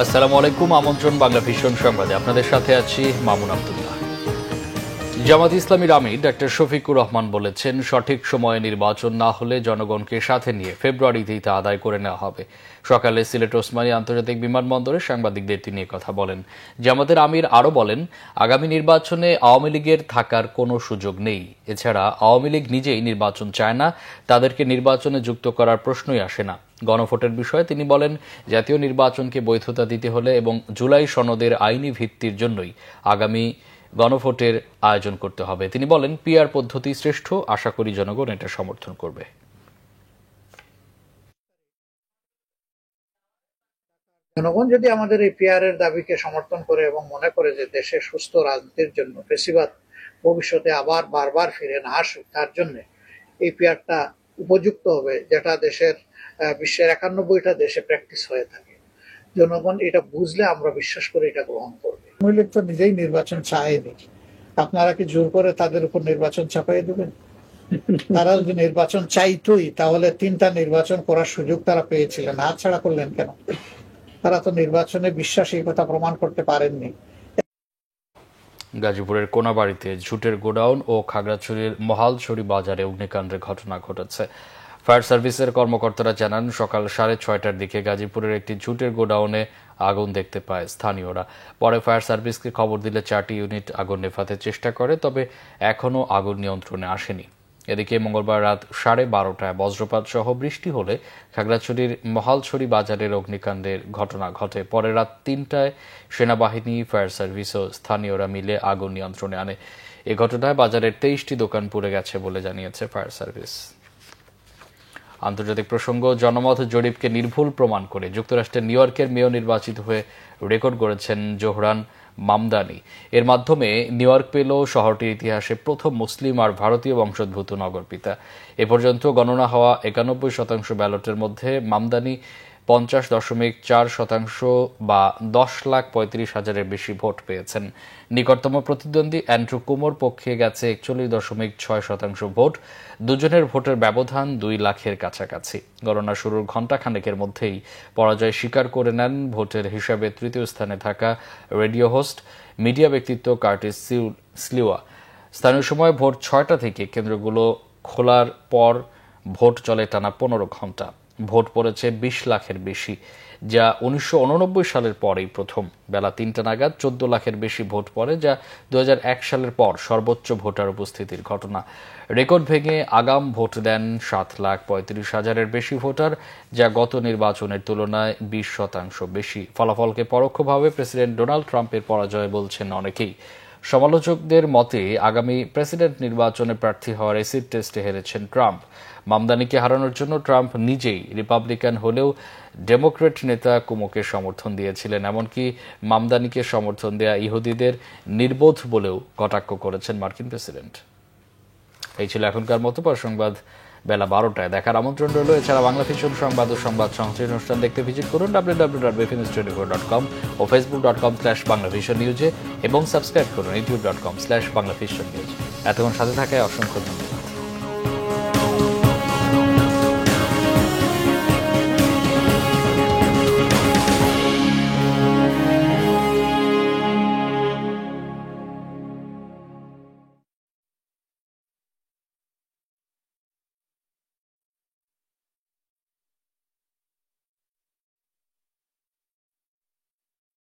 আসসালামু আলাইকুম। আমন্ত্রণ বাংলা ভিশন সংবাদে, আপনাদের সাথে আছি মামুন আব্দুল্লাহ। জামাত ইসলামীর আমির ডক্টর শফিকুর রহমান বলেছেন, সঠিক সময়ে নির্বাচন না হলে জনগণকে সাথে নিয়ে ফেব্রুয়ারিতেই তা আদায় করে নেওয়া হবে। সকালে সিলেট ওসমানী আন্তর্জাতিক বিমানবন্দরে সাংবাদিকদের তিনি কথা বলেন। জামাতের আমির আরও বলেন, আগামী নির্বাচনে আওয়ামী লীগের থাকার কোনো সুযোগ নেই। এছাড়া আওয়ামী লীগ নিজেই নির্বাচন চায় না, তাদেরকে নির্বাচনে যুক্ত করার প্রশ্নই আসে না। গণভোটের বিষয়ে তিনি বলেন, জাতীয় নির্বাচনকে বৈধতা দিতে হলে এবং জুলাই সনদের আইনি ভিত্তির জন্যই আগামী গণভোটের আয়োজন করতে হবে। তিনি বলেন, পিআর পদ্ধতি শ্রেষ্ঠ, আশা করি জনগণ এটা সমর্থন করবে। জনগণ যদি আমাদের এই পিআরের দাবিকে সমর্থন করে এবং মনে করে যে দেশে সুস্থ রাজনীতির জন্য ফেসিবাদ ভবিষ্যতে আবার বারবার ফিরে না আসুক, তার জন্য এই পিআরটা উপযুক্ত হবে, যেটা দেশের বিশ্বের 91টা দেশে প্র্যাকটিস হয়ে থাকে। জনগণ এটা বুঝলে আমরা বিশ্বাস করে এটা গ্রহণ করবে। আওয়ামী লীগ তো নিজেই নির্বাচন চায়নি, আপনারা কি জোর করে তাদের উপর নির্বাচন চাপাই দেবেন? তারা যদি নির্বাচন চাইতোই তাহলে 3টা নির্বাচন করার সুযোগ তারা পেয়েছিলেন, হাতছাড়া করলেন কেন? তারা তো নির্বাচনে বিশ্বাস এই কথা প্রমাণ করতে পারেননি। গাজীপুরের কোনাবাড়িতে ঝুটের গোডাউন ও খাগড়াছড়ির মহালছড়ি বাজারে অগ্নিকাণ্ডের ঘটনা ঘটেছে। ফায়ার সার্ভিসের কর্মকর্তারা জানান, সকাল 6:30টার দিকে গাজীপুরের একটি ঝুটের গোডাউনে আগুন দেখতে পায় স্থানীয়রা। পরে ফায়ার সার্ভিসকে খবর দিলে 4টি ইউনিট আগুন নেভাতে চেষ্টা করে, তবে এখনও আগুন নিয়ন্ত্রণে আসেনি। এদিকে মঙ্গলবার রাত 12:30টায় বজ্রপাত সহ বৃষ্টি হলে খাগড়াছড়ির মহালছড়ি বাজারের অগ্নিকাণ্ডের ঘটনা ঘটে। পরে রাত 3টায় সেনাবাহিনী, ফায়ার সার্ভিস ও স্থানীয়রা মিলে আগুন নিয়ন্ত্রণে আনে। এ ঘটনায় বাজারের 23টি দোকান পুড়ে গেছে বলে জানিয়েছে ফায়ার সার্ভিস। আন্তর্জাতিক প্রসঙ্গ, জনমত জরিপকে নির্ভুল প্রমাণ করে যুক্তরাষ্ট্রের নিউ ইয়র্কের মেয়র নির্বাচিত হয়ে রেকর্ড করেছেন জোহরান মামদানি। এর মাধ্যমে নিউ ইয়র্ক পেল শহরটির ইতিহাসে প্রথম মুসলিম আর ভারতীয় বংশোদ্ভূত নগরপিতা। এ পর্যন্ত গণনা হওয়া 91% ব্যালটের মধ্যে মামদানি 50.4% বা 10,35,000-এর বেশি ভোট পেয়েছেন। নিকটতম প্রতিদ্বন্দ্বী অ্যান্ড্রু কুমোর পক্ষে গেছে 41.6% ভোট। দুজনের ভোটের ব্যবধান 2 লাখের কাছাকাছি। গণনা শুরুর ঘণ্টাখানেকের মধ্যেই পরাজয় স্বীকার করে নেন ভোটের হিসাবে তৃতীয় স্থানে থাকা রেডিও হোস্ট, মিডিয়া ব্যক্তিত্ব কার্টিস স্লিওয়া। স্থানীয় সময় ভোর 6টা থেকে কেন্দ্রগুলো খোলার পর ভোট চলে টানা 15 ঘণ্টা। ভোট পড়েছে 20 লাখের বেশি, যা 1989 সালের পরেই প্রথম। বেলা 3টা নাগাদ 14 লাখের বেশি ভোট পড়ে, যা 2001 সালের পর সর্বোচ্চ ভোটার উপস্থিতির ঘটনা। রেকর্ড ভেঙে আগাম ভোট দেন 7,35,000-এর বেশি ভোটার, যা গত নির্বাচনের তুলনায় 20% বেশি। ফলাফলকে পরোক্ষভাবে প্রেসিডেন্ট ডোনাল্ড ট্রাম্পের পরাজয় বলছেন অনেকেই। সমালোচকদের মতে, আগামী প্রেসিডেন্ট নির্বাচনে প্রার্থী হওয়ার এসিড টেস্টে হেরেছেন ট্রাম্প। মামদানিকে হারানোর জন্য ট্রাম্প নিজেই রিপাবলিকান হলেও ডেমোক্রেট নেতা কুমোকে সমর্থন দিয়েছিলেন। এমনকি মামদানিকে সমর্থন দেয়া ইহুদিদের নির্বোধ বলেও কটাক্ষ করেছেন মার্কিন প্রেসিডেন্ট। এই ছিল এখনকার মতো। পর সংবাদ বেলা 12টায় দেখার আমন্ত্রণ রইল। এছাড়া বাংলা ভিশন সংবাদ ও সংবাদ সংশ্লিষ্ট অনুষ্ঠান দেখতে ভিজিট করুন www.bfnews24.com ও facebook.com/banglavisionnews এবং সাবস্ক্রাইব করুন youtube.com/banglavisionnews। এতক্ষণ সাথে থাকায় অসংখ্য ধন্যবাদ।